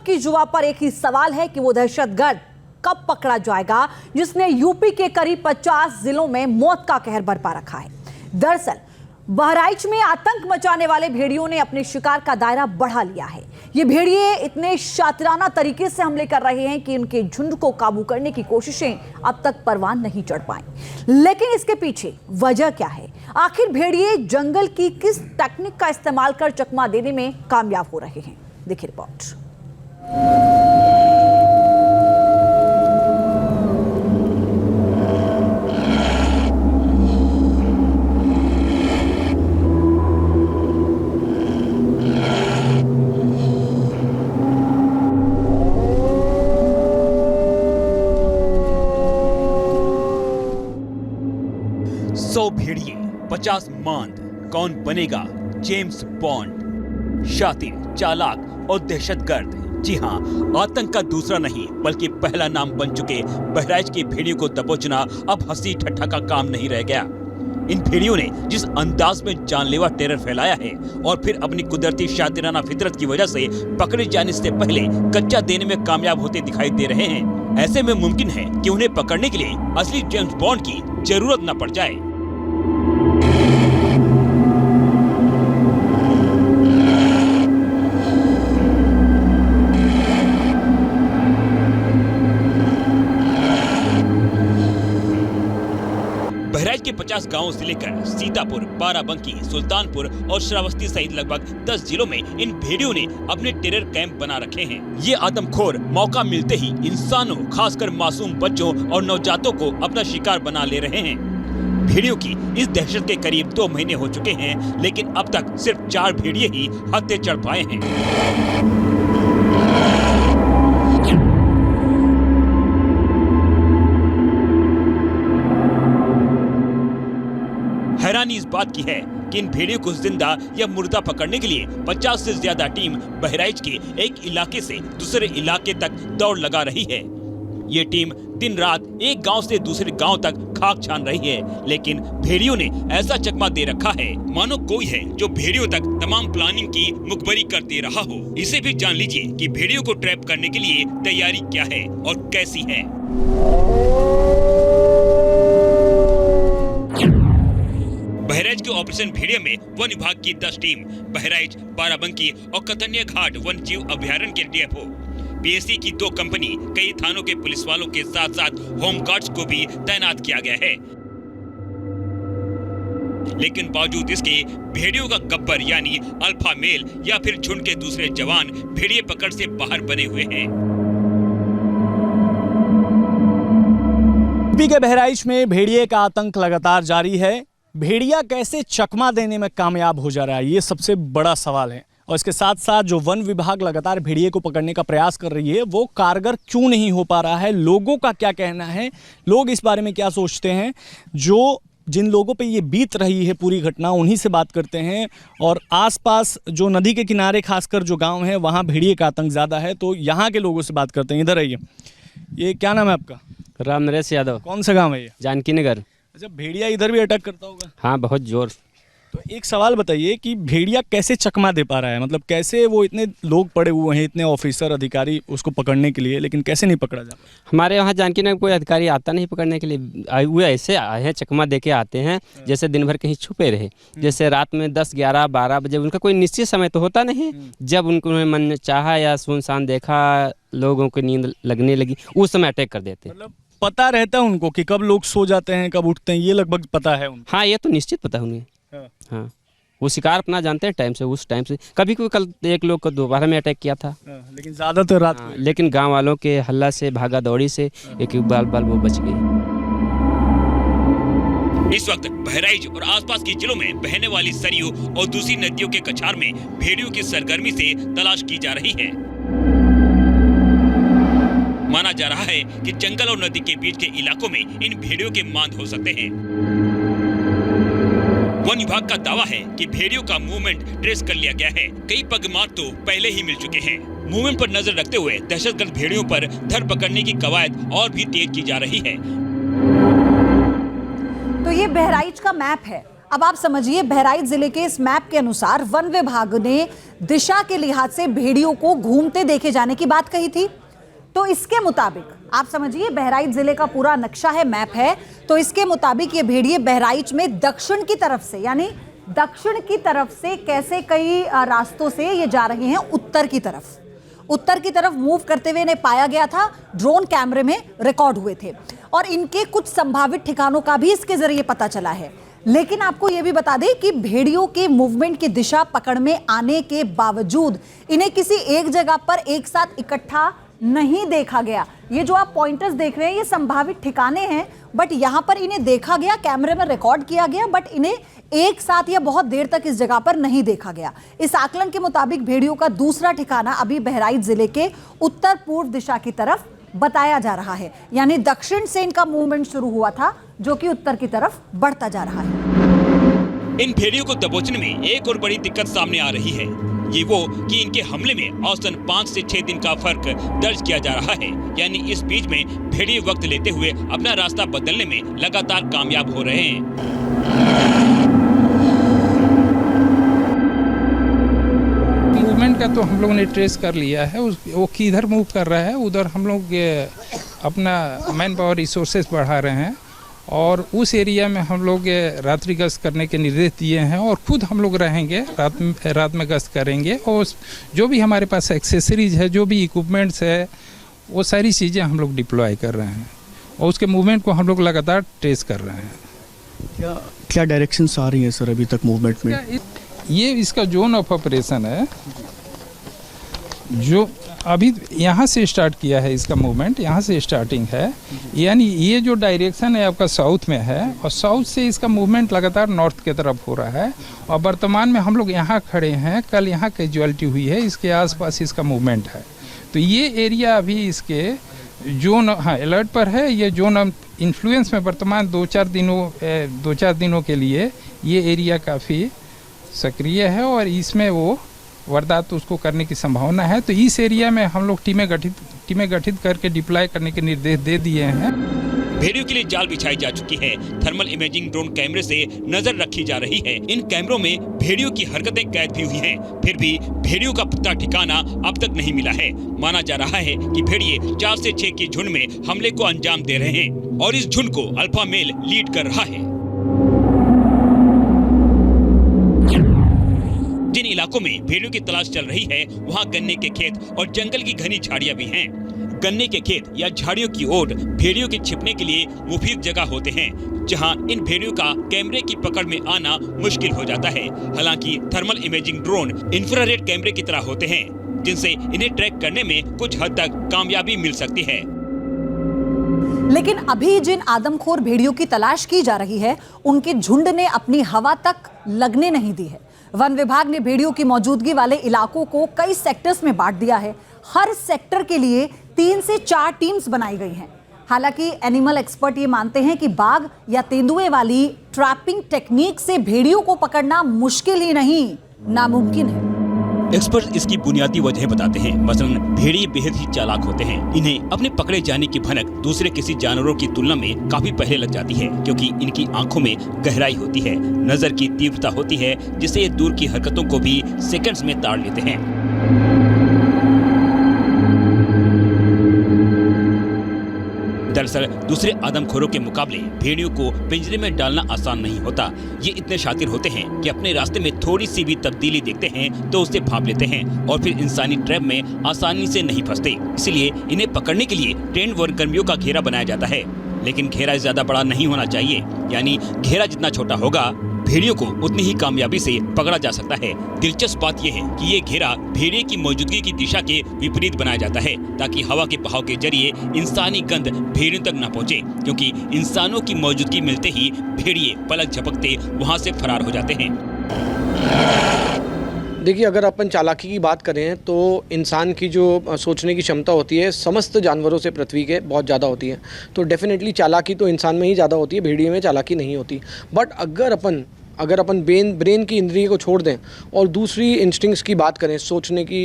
सबकी जुबान पर एक ही सवाल है कि वो दहशतगर्द कब पकड़ा जाएगा जिसने यूपी के करीब 50 जिलों में मौत का कहर बरपा रखा है। दरअसल बहराइच में आतंक मचाने वाले भेड़ियों ने अपने शिकार का दायरा बढ़ा लिया है। ये भेड़िए इतने शातिराना तरीके से हमले कर रहे हैं कि उनके झुंड को काबू करने की कोशिशें अब तक परवान नहीं चढ़ पाई। लेकिन इसके पीछे वजह क्या है? आखिर भेड़िए जंगल की किस टेक्निक का इस्तेमाल कर चकमा देने में कामयाब हो रहे हैं? देखिए रिपोर्ट। भेड़िए 50 मांद, कौन बनेगा जेम्स बॉन्ड? शातिर, चालाक और दहशतगर्द। जी हाँ, आतंक का दूसरा नहीं बल्कि पहला नाम बन चुके बहराइच की भेड़ियों को दबोचना अब हंसी ठट्ठा का काम नहीं रह गया। इन भेड़ियों ने जिस अंदाज में जानलेवा टेरर फैलाया है और फिर अपनी कुदरती शातिराना फितरत की वजह से पकड़े जाने से पहले कच्चा देने में कामयाब होते दिखाई दे रहे हैं। ऐसे में मुमकिन है कि उन्हें पकड़ने के लिए असली जेम्स बॉन्ड की जरूरत न पड़ जाए। बहराइच के 50 गांवों से लेकर सीतापुर, बाराबंकी, सुल्तानपुर और श्रावस्ती सहित लगभग 10 जिलों में इन भेड़ियों ने अपने टेरर कैंप बना रखे हैं। ये आदमखोर मौका मिलते ही इंसानों, खासकर मासूम बच्चों और नवजातों को अपना शिकार बना ले रहे हैं। भेड़ियों की इस दहशत के करीब 2 महीने हो चुके हैं, लेकिन अब तक सिर्फ 4 भेड़िए ही हत्थे चढ़ पाए हैं। हैरानी इस बात की है कि इन भेड़ियों को जिंदा या मुर्दा पकड़ने के लिए 50 से ज्यादा टीम बहराइच के एक इलाके से दूसरे इलाके तक दौड़ लगा रही है। ये टीम दिन रात एक गांव से दूसरे गांव तक खाक छान रही है, लेकिन भेड़ियों ने ऐसा चकमा दे रखा है मानो कोई है जो भेड़ियों तक तमाम प्लानिंग की मुखबरी कर दे रहा हो। इसे भी जान लीजिए कि भेड़ियों को ट्रैप करने के लिए तैयारी क्या है और कैसी है। बहराइच के ऑपरेशन भेड़िया में वन विभाग की 10 टीम, बहराइच, बाराबंकी और कतनिया घाट वन जीव अभ्यारण्य के डीएफओ, पीएससी की 2 कंपनी, कई थानों के पुलिस वालों के साथ साथ होमगार्ड्स को भी तैनात किया गया है। लेकिन बावजूद इसके भेड़ियों का गब्बर यानी अल्फा मेल या फिर झुंड के दूसरे जवान भेड़िए पकड़ से बाहर बने हुए हैं। यूपी के बहराइच में भेड़िए का आतंक लगातार जारी है। भेड़िया कैसे चकमा देने में कामयाब हो जा रहा है, ये सबसे बड़ा सवाल है। और इसके साथ साथ जो वन विभाग लगातार भेड़िए को पकड़ने का प्रयास कर रही है वो कारगर क्यों नहीं हो पा रहा है? लोगों का क्या कहना है, लोग इस बारे में क्या सोचते हैं? जो जिन लोगों पे ये बीत रही है पूरी घटना, उन्हीं से बात करते हैं। और आसपास जो नदी के किनारे खासकर जो गांव है वहाँ भेड़िए का आतंक ज़्यादा है, तो यहाँ के लोगों से बात करते हैं। इधर आइए। ये क्या नाम है आपका? राम नरेश यादव। कौन सा गाँव है ये? जानकी नगर। अच्छा, भेड़िया इधर भी अटैक करता होगा? हाँ, बहुत जोर। तो एक सवाल बताइए कि भेड़िया कैसे चकमा दे पा रहा है? मतलब कैसे वो इतने लोग पड़े हुए हैं, इतने ऑफिसर अधिकारी उसको पकड़ने के लिए, लेकिन कैसे नहीं पकड़ा जा? हमारे यहाँ जानकी नगर कोई अधिकारी आता नहीं पकड़ने के लिए। वो ऐसे आए हैं, चकमा दे के आते हैं जैसे दिन भर कहीं छुपे रहे। जैसे रात में 10, 11, 12 बजे, उनका कोई निश्चित समय तो होता नहीं। जब उनको मन चाहा या सुनसान देखा, लोगों को नींद लगने लगी, उस समय अटैक कर देते। मतलब पता रहता है उनको कि कब लोग सो जाते हैं, कब उठते हैं, ये लगभग पता है उनको? हाँ, ये तो निश्चित पता है उन्हें। हाँ, वो शिकार अपना जानते हैं टाइम से, उस टाइम से। कभी कोई कल एक लोग को दोबारा में अटैक किया था, लेकिन ज़्यादातर रात को। लेकिन गांव वालों के हल्ला से, भागा दौड़ी से एक बाल वो बच गए। इस वक्त बहराइच और आसपास के जिलों में बहने वाली सरयू और दूसरी नदियों के कछार में भेड़ियों की सरगर्मी से तलाश की जा रही है। माना जा रहा है कि जंगल और नदी के बीच के इलाकों में इन भेड़ियों के मांद हो सकते हैं। वन विभाग का दावा है कि भेड़ियों का मूवमेंट ट्रेस कर लिया गया है। कई पगमार्क तो पहले ही मिल चुके हैं। मूवमेंट पर नजर रखते हुए दहशतगर्द भेड़ियों पर धर पकड़ने की कवायद और भी तेज की जा रही है। तो ये बहराइच का मैप है। अब आप समझिए, बहराइच जिले के इस मैप के अनुसार वन विभाग ने दिशा के लिहाज से भेड़ियों को घूमते देखे जाने की बात कही थी। तो इसके मुताबिक आप समझिए, बहराइच जिले का पूरा नक्शा है, मैप है, तो इसके मुताबिक ये भेड़िए बहराइच में दक्षिण की तरफ से, यानी दक्षिण की तरफ से कैसे कई रास्तों से ये जा रहे हैं उत्तर की तरफ मूव करते हुए इन्हें पाया गया था। ड्रोन कैमरे में रिकॉर्ड हुए थे और इनके कुछ संभावित ठिकानों का भी इसके जरिए पता चला है। लेकिन आपको यह भी बता दें कि भेड़ियों के मूवमेंट की दिशा पकड़ में आने के बावजूद इन्हें किसी एक जगह पर एक साथ इकट्ठा नहीं देखा गया। ये जो आप पॉइंटर्स देख रहे हैं, ये संभावित ठिकाने हैं, बट यहां पर इन्हें देखा गया, कैमरे में रिकॉर्ड किया गया, बट इन्हें एक साथ या बहुत देर तक इस जगह पर नहीं देखा गया। इस आकलन के मुताबिक भेड़ियों का दूसरा ठिकाना अभी बहराइच जिले के उत्तर पूर्व दिशा की तरफ बताया जा रहा है, यानी दक्षिण से इनका मूवमेंट शुरू हुआ था जो कि उत्तर की तरफ बढ़ता जा रहा है। इन भेड़ियों को दबोचने में एक और बड़ी दिक्कत सामने आ रही है, ये वो कि इनके हमले में औसतन 5 से 6 दिन का फर्क दर्ज किया जा रहा है। यानी इस बीच में भेड़िए वक्त लेते हुए अपना रास्ता बदलने में लगातार कामयाब हो रहे हैं। मूवमेंट का तो हम लोगों ने ट्रेस कर लिया है, वो किधर मूव कर रहा है उधर हम लोग अपना मैन पावर रिसोर्सेज बढ़ा रहे हैं और उस एरिया में हम लोग रात्रि गश्त करने के निर्देश दिए हैं और खुद हम लोग रहेंगे, रात में गश्त करेंगे और जो भी हमारे पास एक्सेसरीज है, जो भी इक्विपमेंट्स है, वो सारी चीज़ें हम लोग डिप्लॉय कर रहे हैं और उसके मूवमेंट को हम लोग लगातार ट्रेस कर रहे हैं। क्या डायरेक्शंस आ रही हैं सर अभी तक मूवमेंट में? ये इसका जोन ऑफ ऑपरेशन है जो अभी यहाँ से स्टार्ट किया है, इसका मूवमेंट यहाँ से स्टार्टिंग है, यानी ये जो डायरेक्शन है आपका साउथ में है और साउथ से इसका मूवमेंट लगातार नॉर्थ की तरफ हो रहा है और वर्तमान में हम लोग यहाँ खड़े हैं, कल यहाँ कैजुअलिटी हुई है, इसके आसपास इसका मूवमेंट है। तो ये एरिया अभी इसके जोन अलर्ट पर है। ये जोन इन्फ्लुएंस में वर्तमान 2-4 दिनों के लिए ये एरिया काफ़ी सक्रिय है और इसमें वो वारदात उसको करने की संभावना है। तो इस एरिया में हम लोग टीमें गठित करके डिप्लॉय करने के निर्देश दे दिए हैं। भेड़ियों के लिए जाल बिछाई जा चुकी है। थर्मल इमेजिंग ड्रोन कैमरे से नजर रखी जा रही है। इन कैमरों में भेड़ियों की हरकतें कैद भी हुई हैं। फिर भी भेड़ियों का पता ठिकाना अब तक नहीं मिला है। माना जा रहा है कि भेड़िए 4 से 6 के झुंड में हमले को अंजाम दे रहे हैं और इस झुंड को अल्फा मेल लीड कर रहा है। जिन इलाकों में भेड़ियों की तलाश चल रही है, वहाँ गन्ने के खेत और जंगल की घनी झाड़ियाँ भी हैं। गन्ने के खेत या झाड़ियों की ओट भेड़ियों के छिपने के लिए मुफीद जगह होते हैं, जहां इन भेड़ियों का कैमरे की पकड़ में आना मुश्किल हो जाता है। हालांकि थर्मल इमेजिंग ड्रोन इंफ्रारेड कैमरे की तरह होते हैं, जिनसे इन्हें ट्रैक करने में कुछ हद तक कामयाबी मिल सकती है। लेकिन अभी जिन आदमखोर भेड़ियों की तलाश की जा रही है, उनके झुंड ने अपनी हवा तक लगने नहीं दी है। वन विभाग ने भेड़ियों की मौजूदगी वाले इलाकों को कई सेक्टर्स में बांट दिया है। हर सेक्टर के लिए 3 से 4 टीम्स बनाई गई हैं। हालांकि एनिमल एक्सपर्ट ये मानते हैं कि बाघ या तेंदुए वाली ट्रैपिंग टेक्निक से भेड़ियों को पकड़ना मुश्किल ही नहीं, नामुमकिन है। एक्सपर्ट इसकी बुनियादी वजह बताते हैं। मसलन भेड़िए बेहद ही चालाक होते हैं। इन्हें अपने पकड़े जाने की भनक दूसरे किसी जानवरों की तुलना में काफी पहले लग जाती है, क्योंकि इनकी आंखों में गहराई होती है, नजर की तीव्रता होती है, जिससे ये दूर की हरकतों को भी सेकंड्स में ताड़ लेते हैं। दरअसल दूसरे आदमखोरों के मुकाबले भेड़ियों को पिंजरे में डालना आसान नहीं होता। ये इतने शातिर होते हैं कि अपने रास्ते में थोड़ी सी भी तब्दीली देखते हैं तो उसे भांप लेते हैं और फिर इंसानी ट्रैप में आसानी से नहीं फंसते। इसलिए इन्हें पकड़ने के लिए ट्रेंड वनकर्मियों का घेरा बनाया जाता है, लेकिन घेरा ज्यादा बड़ा नहीं होना चाहिए, यानी घेरा जितना छोटा होगा भेड़ियों को उतनी ही कामयाबी से पकड़ा जा सकता है। दिलचस्प बात यह है कि ये घेरा भेड़िए की मौजूदगी की दिशा के विपरीत बनाया जाता है, ताकि हवा के बहाव के जरिए इंसानी गंध भेड़ियों तक न पहुंचे, क्योंकि इंसानों की मौजूदगी मिलते ही भेड़िए पलक झपकते वहां से फरार हो जाते हैं। देखिए, अगर अपन चालाकी की बात करें तो इंसान की जो सोचने की क्षमता होती है समस्त जानवरों से पृथ्वी के बहुत ज़्यादा होती है। तो डेफिनेटली चालाकी तो इंसान में ही ज़्यादा होती है, भेड़िए में चालाकी नहीं होती। बट अगर अपन ब्रेन की इंद्रिय को छोड़ दें और दूसरी इंस्टिंक्ट्स की बात करें, सोचने की,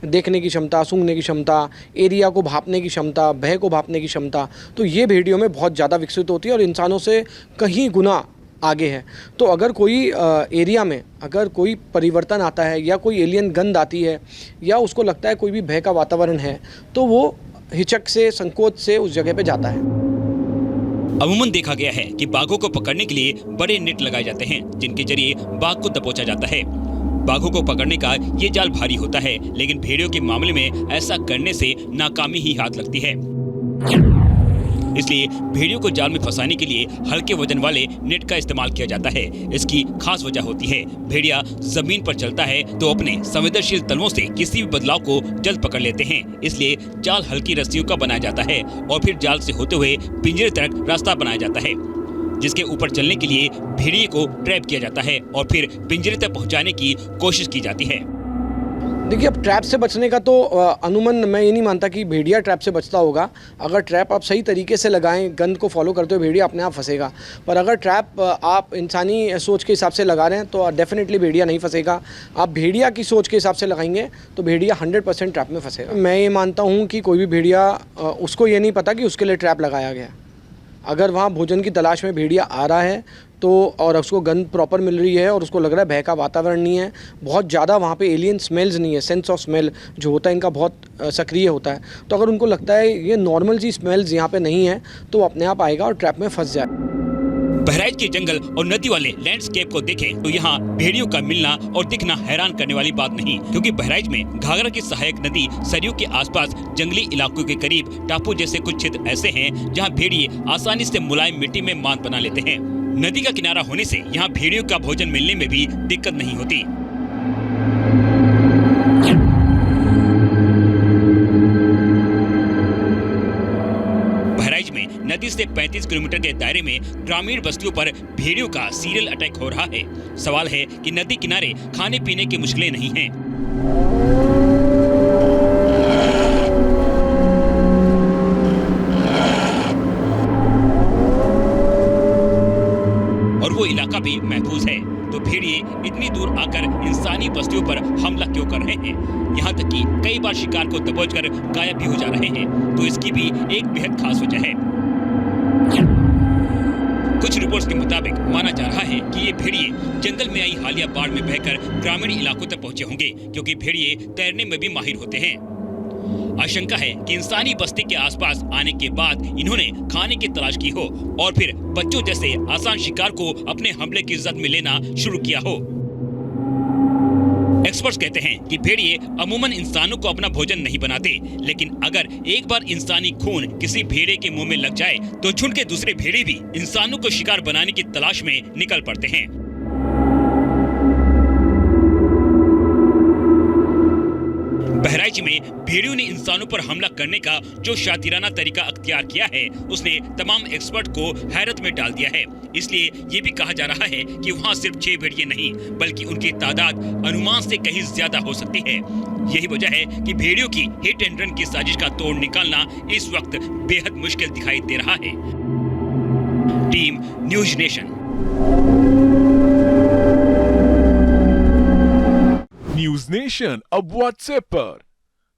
देखने की क्षमता, सूंघने की क्षमता, एरिया को भांपने की क्षमता, भय को भांपने की क्षमता, तो ये भेड़ियों में बहुत ज़्यादा विकसित होती है और इंसानों से कहीं गुना आगे है। तो अगर कोई एरिया में अगर कोई परिवर्तन आता है या कोई एलियन गंध आती है या उसको लगता है कोई भी भय का वातावरण है, तो वो हिचक से, संकोच से उस जगह पे जाता है। अमूमन देखा गया है कि बाघों को पकड़ने के लिए बड़े नेट लगाए जाते हैं, जिनके जरिए बाघ को दबोचा जाता है। बाघों को पकड़ने का ये जाल भारी होता है, लेकिन भेड़ियों के मामले में ऐसा करने से नाकामी ही हाथ लगती है। इसलिए भेड़ियों को जाल में फंसाने के लिए हल्के वजन वाले नेट का इस्तेमाल किया जाता है। इसकी खास वजह होती है, भेड़िया जमीन पर चलता है तो अपने संवेदनशील तलवों से किसी भी बदलाव को जल्द पकड़ लेते हैं। इसलिए जाल हल्की रस्सियों का बनाया जाता है और फिर जाल से होते हुए पिंजरे तक रास्ता बनाया जाता है, जिसके ऊपर चलने के लिए भेड़िए को ट्रैप किया जाता है और फिर पिंजरे तक पहुंचाने की कोशिश की जाती है। देखिए, अब ट्रैप से बचने का तो अनुमान मैं ये नहीं मानता कि भेड़िया ट्रैप से बचता होगा। अगर ट्रैप आप सही तरीके से लगाएं, गंध को फॉलो करते हुए, भेड़िया अपने आप फंसेगा। पर अगर ट्रैप आप इंसानी सोच के हिसाब से लगा रहे हैं तो डेफिनेटली भेड़िया नहीं फंसेगा। आप भेड़िया की सोच के हिसाब से लगाएंगे तो भेड़िया 100% ट्रैप में फंसेगा। मैं ये मानता हूँ कि कोई भी भेड़िया, उसको ये नहीं पता कि उसके लिए ट्रैप लगाया गया। अगर वहाँ भोजन की तलाश में भेड़िया आ रहा है तो, और उसको गंध प्रॉपर मिल रही है और उसको लग रहा है भय का वातावरण नहीं है, बहुत ज़्यादा वहाँ पे एलियन स्मेल्स नहीं है, सेंस ऑफ स्मेल जो होता है इनका बहुत सक्रिय होता है, तो अगर उनको लगता है ये नॉर्मल सी स्मेल्स यहाँ पे नहीं है तो वो अपने आप आएगा और ट्रैप में फंस जाए। बहराइच के जंगल और नदी वाले लैंडस्केप को देखें तो यहाँ भेड़ियों का मिलना और दिखना हैरान करने वाली बात नहीं, क्योंकि बहराइच में घाघरा की सहायक नदी सरयू के आसपास जंगली इलाकों के करीब टापू जैसे कुछ क्षेत्र ऐसे हैं जहाँ भेड़िए आसानी से मुलायम मिट्टी में मांद बना लेते हैं। नदी का किनारा होने से यहाँ भेड़ियों का भोजन मिलने में भी दिक्कत नहीं होती। बहराइच में नदी से 35 किलोमीटर के दायरे में ग्रामीण बस्तियों पर भेड़ियों का सीरियल अटैक हो रहा है। सवाल है कि नदी किनारे खाने पीने की मुश्किलें नहीं हैं। और वो इलाका भी महफूज है, तो भेड़िए इतनी दूर आकर इंसानी बस्तियों पर हमला क्यों कर रहे हैं? यहाँ तक कि कई बार शिकार को दबोचकर गायब भी हो जा रहे हैं, तो इसकी भी एक बेहद खास वजह है। कुछ रिपोर्ट्स के मुताबिक माना जा रहा है कि ये भेड़िए जंगल में आई हालिया बाढ़ में बहकर ग्रामीण इलाकों तक पहुंचे होंगे, क्योंकि भेड़िए तैरने में भी माहिर होते हैं। आशंका है कि इंसानी बस्ती के आसपास आने के बाद इन्होंने खाने की तलाश की हो और फिर बच्चों जैसे आसान शिकार को अपने हमले की जद में लेना शुरू किया हो। एक्सपर्ट्स कहते हैं कि भेड़िए अमूमन इंसानों को अपना भोजन नहीं बनाते, लेकिन अगर एक बार इंसानी खून किसी भेड़िए के मुंह में लग जाए तो झुंड के दूसरे भेड़िए भी इंसानों को शिकार बनाने की तलाश में निकल पड़ते हैं। बहराइच में भेड़ियों ने इंसानों पर हमला करने का जो शातिराना तरीका अख्तियार किया है, उसने तमाम एक्सपर्ट को हैरत में डाल दिया है। इसलिए ये भी कहा जा रहा है कि वहाँ सिर्फ 6 भेड़िए नहीं, बल्कि उनकी तादाद अनुमान से कहीं ज्यादा हो सकती है। यही वजह है कि भेड़ियों की हिट एंड रन की साजिश का तोड़ निकालना इस वक्त बेहद मुश्किल दिखाई दे रहा है। Team news nation. News nation अब व्हाट्सएप पर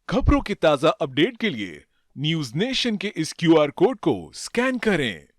खबरों के ताजा अपडेट के लिए न्यूज नेशन के इस QR कोड को स्कैन करें।